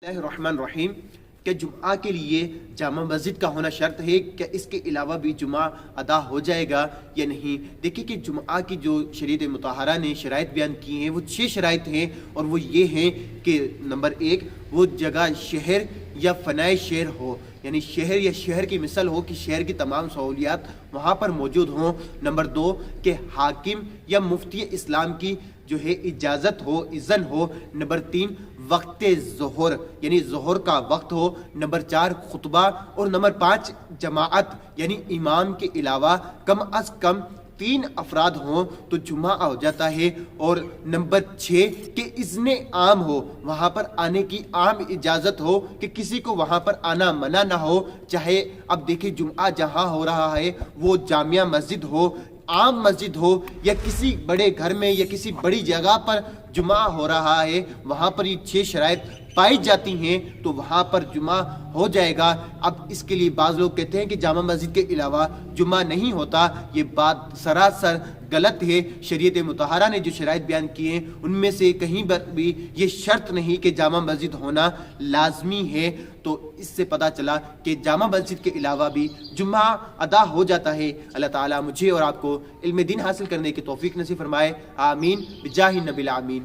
الرحمن الرحیم کہ جمعہ کے لیے جامع مسجد کا ہونا شرط ہے کہ اس کے علاوہ بھی جمعہ ادا ہو جائے گا یا نہیں؟ دیکھیں کہ جمعہ کی جو شریعت مطہرہ نے شرائط بیان کی ہیں وہ 6 شرائط ہیں، اور وہ یہ ہیں کہ نمبر 1 وہ جگہ شہر یا فنائے شہر ہو، یعنی شہر یا شہر کی مثل ہو کہ شہر کی تمام سہولیات وہاں پر موجود ہوں۔ نمبر 2 کہ حاکم یا مفتی اسلام کی جو ہے اجازت ہو، اذن ہو۔ نمبر 3 وقت ظہر یعنی ظہر کا وقت ہو۔ نمبر 4 خطبہ، اور نمبر 5 جماعت یعنی امام کے علاوہ کم از کم 3 افراد ہوں تو جمعہ ہو جاتا ہے۔ اور نمبر 6 کہ اذن عام ہو، وہاں پر آنے کی عام اجازت ہو کہ کسی کو وہاں پر آنا منع نہ ہو، چاہے اب دیکھیں جمعہ جہاں ہو رہا ہے وہ جامعہ مسجد ہو، عام مسجد ہو، یا کسی بڑے گھر میں یا کسی بڑی جگہ پر جمعہ ہو رہا ہے، وہاں پر یہ 6 شرائط پائی جاتی ہیں تو وہاں پر جمعہ ہو جائے گا۔ اب اس کے لیے بعض لوگ کہتے ہیں کہ جامع مسجد کے علاوہ جمعہ نہیں ہوتا، یہ بات سراسر غلط ہے۔ شریعت مطہرہ نے جو شرائط بیان کی ہیں ان میں سے کہیں پر بھی یہ شرط نہیں کہ جامع مسجد ہونا لازمی ہے، تو اس سے پتہ چلا کہ جامع مسجد کے علاوہ بھی جمعہ ادا ہو جاتا ہے۔ اللہ تعالیٰ مجھے اور آپ کو علم دین حاصل کرنے کی توفیق نصیب فرمائے، آمین بجاہ النبی العامین۔